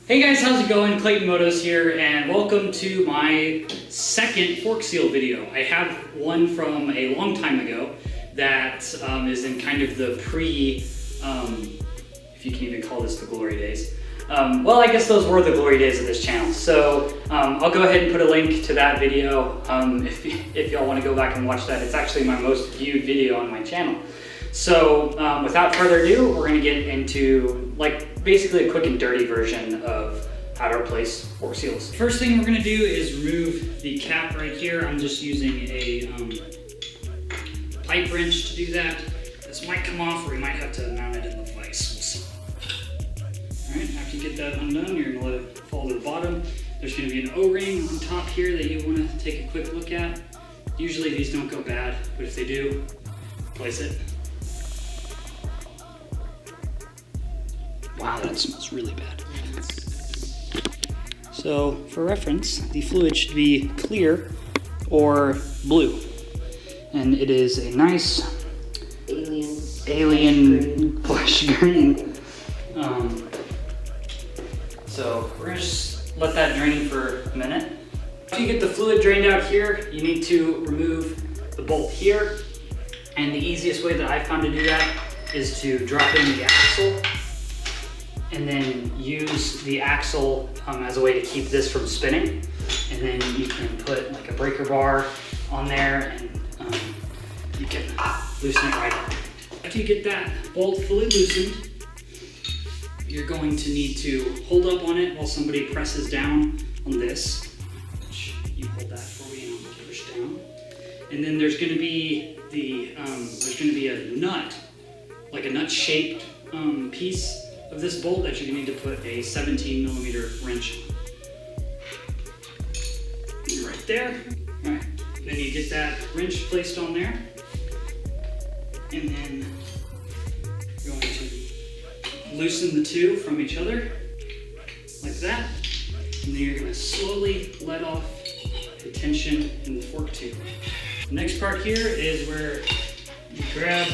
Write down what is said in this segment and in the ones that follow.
Hey guys, how's it going? Clayton Motos here, and welcome to my second fork seal video. I have one from a long time ago that is in kind of the if you can even call this the glory days. Well, I guess those were the glory days of this channel. So I'll go ahead and put a link to that video if y'all want to go back and watch that. It's actually my most viewed video on my channel. So without further ado, we're going to get into basically a quick and dirty version of how to replace fork seals. First thing we're going to do is remove the cap right here. I'm just using a pipe wrench to do that. This might come off, or we might have to mount it in the vise. We'll see. Alright, after you get that undone, you're going to let it fall to the bottom. There's going to be an O-ring on top here that you want to take a quick look at. Usually these don't go bad, but if they do, replace it. Wow, that smells really bad. So, for reference, the fluid should be clear or blue. And it is a nice alien blush green. So, we're gonna just let that drain for a minute. After you get the fluid drained out here, you need to remove the bolt here. And the easiest way that I've found to do that is to drop in the axle and then use the axle as a way to keep this from spinning. And then you can put like a breaker bar on there and you can loosen it right up. After you get that bolt fully loosened, you're going to need to hold up on it while somebody presses down on this. Which you hold that for me and I'll push down. And then there's gonna be a nut, like a nut shaped piece of this bolt that you're going to need to put a 17mm wrench on. Right there. Alright, then you get that wrench placed on there, and then you're going to loosen the two from each other, like that, and then you're going to slowly let off the tension in the fork tube. The next part here is where you grab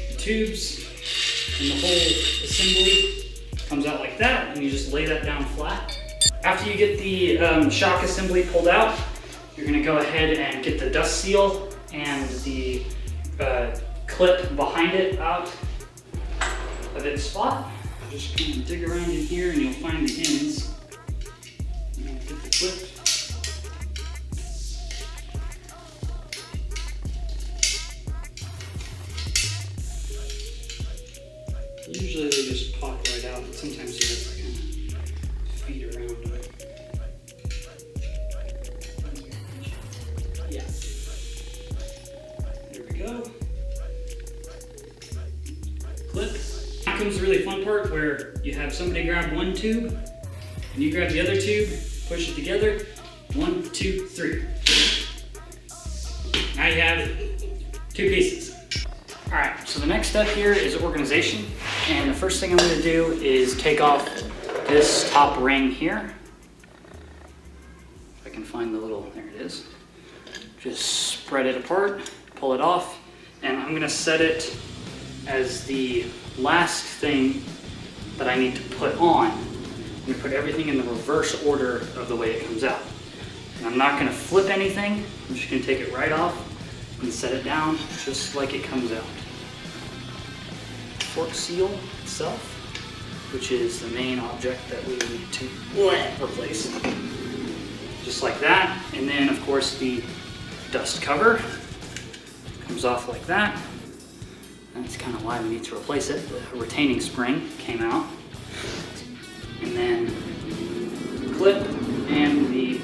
the tubes, and the whole assembly comes out like that, and you just lay that down flat. After you get the shock assembly pulled out, you're going to go ahead and get the dust seal and the clip behind it out of its spot. Just kind of dig around in here and you'll find the ends. And get the clip. Usually they just pop right out, but sometimes you have to kind of feed around it. Yeah. There we go. Clip. Now comes the really fun part where you have somebody grab one tube, and you grab the other tube, push it together. 1, 2, 3. Now you have 2 pieces. Alright, so the next step here is organization, and the first thing I'm going to do is take off this top ring here. If I can find the little, there it is. Just spread it apart, pull it off, and I'm going to set it as the last thing that I need to put on. I'm going to put everything in the reverse order of the way it comes out. And I'm not going to flip anything, I'm just going to take it right off and set it down just like it comes out. Fork seal itself, which is the main object that we need to replace. Just like that, and then of course the dust cover comes off like that. That's kind of why we need to replace it. The retaining spring came out. And then the clip and the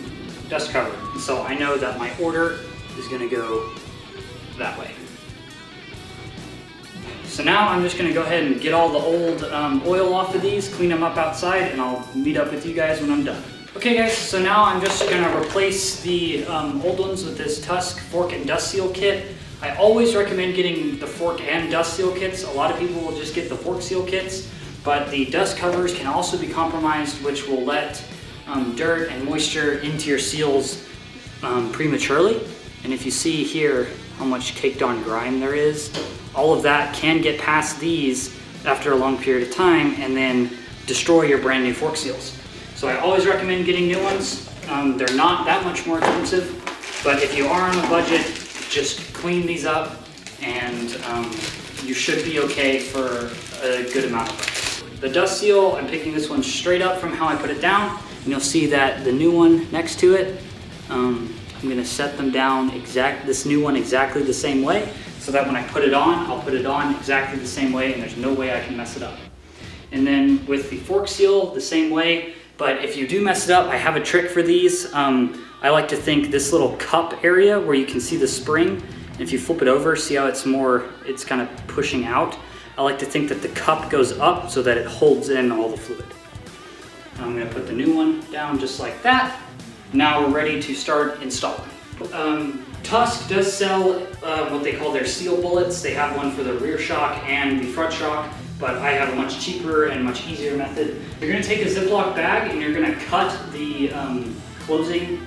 dust cover. So I know that my order is going to go that way. So now I'm just going to go ahead and get all the old oil off of these, clean them up outside, and I'll meet up with you guys when I'm done. Okay guys, so now I'm just going to replace the old ones with this Tusk fork and dust seal kit. I always recommend getting the fork and dust seal kits. A lot of people will just get the fork seal kits, but the dust covers can also be compromised, which will let dirt and moisture into your seals prematurely. And if you see here how much caked on grime there is, all of that can get past these after a long period of time and then destroy your brand new fork seals. So I always recommend getting new ones. They're not that much more expensive, but if you are on a budget, just clean these up and you should be okay for a good amount of price. The dust seal, I'm picking this one straight up from how I put it down, and you'll see that the new one next to it, I'm gonna set them down this new one exactly the same way, so that when I put it on, I'll put it on exactly the same way and there's no way I can mess it up. And then with the fork seal, the same way, but if you do mess it up, I have a trick for these. I like to think this little cup area where you can see the spring, and if you flip it over, see how it's kind of pushing out? I like to think that the cup goes up so that it holds in all the fluid. And I'm gonna put the new one down just like that. Now we're ready to start installing. Tusk does sell what they call their seal bullets. They have one for the rear shock and the front shock, but I have a much cheaper and much easier method. You're gonna take a Ziploc bag and you're gonna cut the closing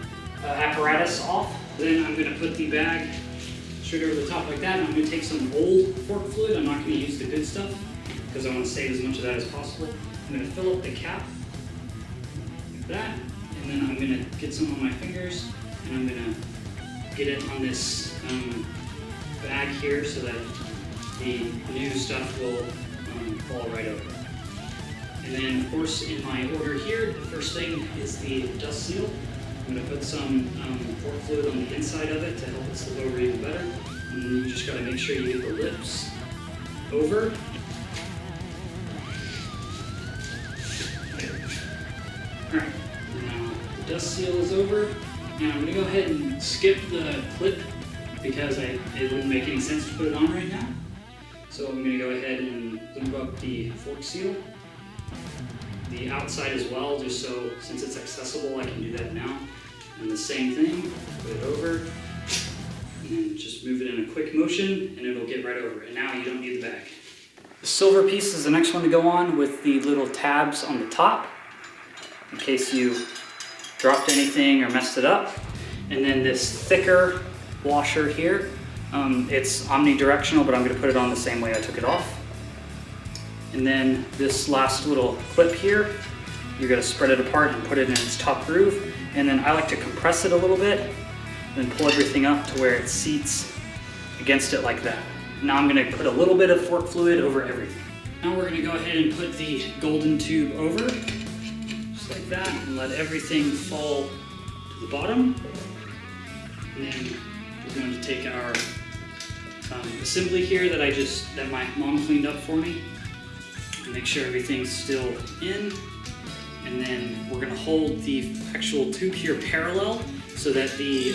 apparatus off. Then I'm gonna put the bag straight over the top like that, and I'm gonna take some old fork fluid. I'm not gonna use the good stuff because I wanna save as much of that as possible. I'm gonna fill up the cap like that, and then I'm gonna get some on my fingers, and I'm gonna get it on this bag here so that the new stuff will fall right over. And then, of course, in my order here, the first thing is the dust seal. I'm going to put some fork fluid on the inside of it to help it slip over even better. And then you just got to make sure you get the lips over. Alright, now the dust seal is over. Now I'm going to go ahead and skip the clip because it wouldn't make any sense to put it on right now. So I'm going to go ahead and lube up the fork seal. The outside as well, just so since it's accessible I can do that now. And the same thing, put it over, and then just move it in a quick motion and it'll get right over. And now you don't need the bag. The silver piece is the next one to go on with the little tabs on the top in case you dropped anything or messed it up. And then this thicker washer here, it's omnidirectional, but I'm going to put it on the same way I took it off. And then this last little clip here, you're going to spread it apart and put it in its top groove. And then I like to compress it a little bit, then pull everything up to where it seats against it like that. Now I'm going to put a little bit of fork fluid over everything. Now we're going to go ahead and put the golden tube over, just like that, and let everything fall to the bottom. And then we're going to take our assembly here that my mom cleaned up for me. Make sure everything's still in, and then we're going to hold the actual tube here parallel so that the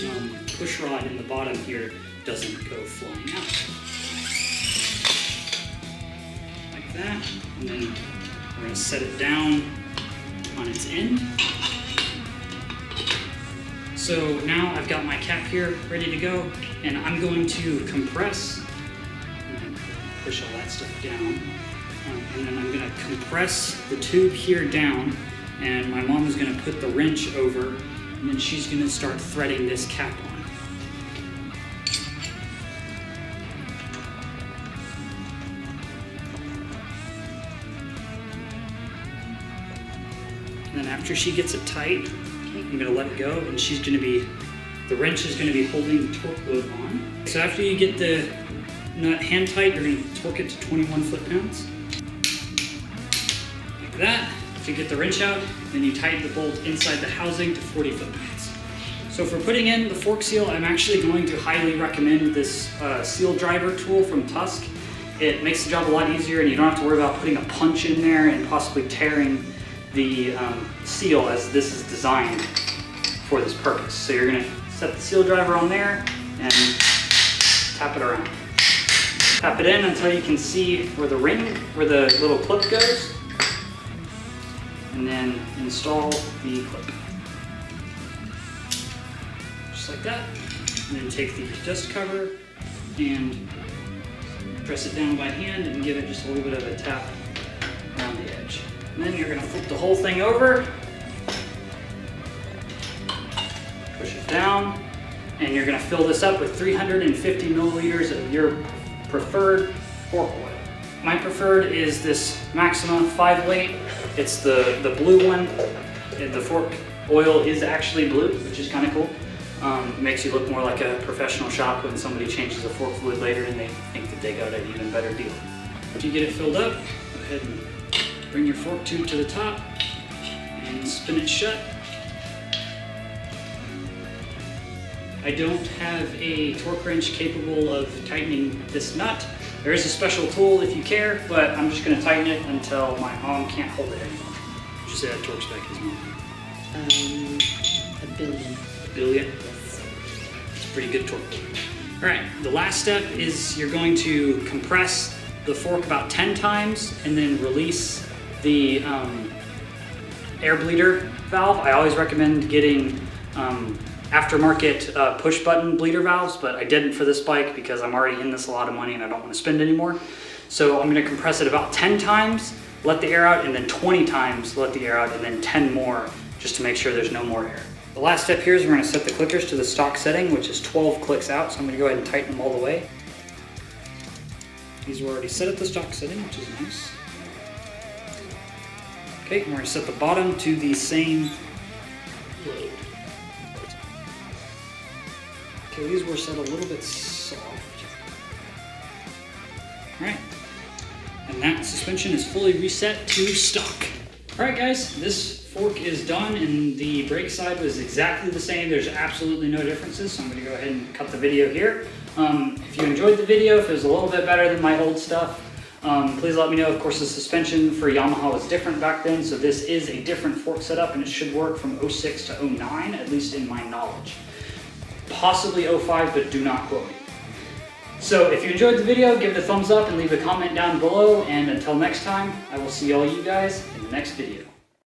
push rod in the bottom here doesn't go flying out. Like that, and then we're going to set it down on its end. So now I've got my cap here ready to go, and I'm going to compress, push all that stuff down. And then I'm going to compress the tube here down, and my mom is going to put the wrench over, and then she's going to start threading this cap on. And then after she gets it tight, I'm going to let it go, and the wrench is going to be holding the torque load on. So after you get the nut hand tight, you're going to torque it to 21 foot-pounds. That to get the wrench out, then you tighten the bolt inside the housing to 40 foot-pounds. So for putting in the fork seal, I'm actually going to highly recommend this seal driver tool from Tusk. It makes the job a lot easier, and you don't have to worry about putting a punch in there and possibly tearing the seal, as this is designed for this purpose. So you're going to set the seal driver on there and tap it around. Tap it in until you can see where the little clip goes, and then install the clip. Just like that. And then take the dust cover and press it down by hand and give it just a little bit of a tap around the edge. And then you're going to flip the whole thing over, push it down, and you're going to fill this up with 350 milliliters of your preferred fork oil. My preferred is this Maxima 5 weight. It's the blue one. The fork oil is actually blue, which is kind of cool. It makes you look more like a professional shop when somebody changes a fork fluid later and they think that they got an even better deal. If you get it filled up, go ahead and bring your fork tube to the top and spin it shut. I don't have a torque wrench capable of tightening this nut. There is a special tool if you care, but I'm just going to tighten it until my arm can't hold it anymore. Would you say that torque spec is more? 1 billion. 1 billion? Yes. It's pretty good torque. All right, the last step is you're going to compress the fork about 10 times and then release the air bleeder valve. I always recommend getting aftermarket push button bleeder valves, but I didn't for this bike because I'm already in this a lot of money and I don't want to spend anymore. So I'm going to compress it about 10 times, let the air out, and then 20 times let the air out, and then 10 more just to make sure there's no more air. The last step here is we're going to set the clickers to the stock setting, which is 12 clicks out. So I'm going to go ahead and tighten them all the way. These were already set at the stock setting, which is nice. Okay, and we're going to set the bottom to the same load. Okay, these were set a little bit soft. All right, and that suspension is fully reset to stock. All right, guys, this fork is done, and the brake side was exactly the same. There's absolutely no differences, so I'm going to go ahead and cut the video here. If you enjoyed the video, if it was a little bit better than my old stuff, please let me know. Of course, the suspension for Yamaha was different back then, so this is a different fork setup, and it should work from 06 to 09, at least in my knowledge. Possibly 05, but do not quote me. So if you enjoyed the video, give it a thumbs up and leave a comment down below, and until next time, I will see all you guys in the next video.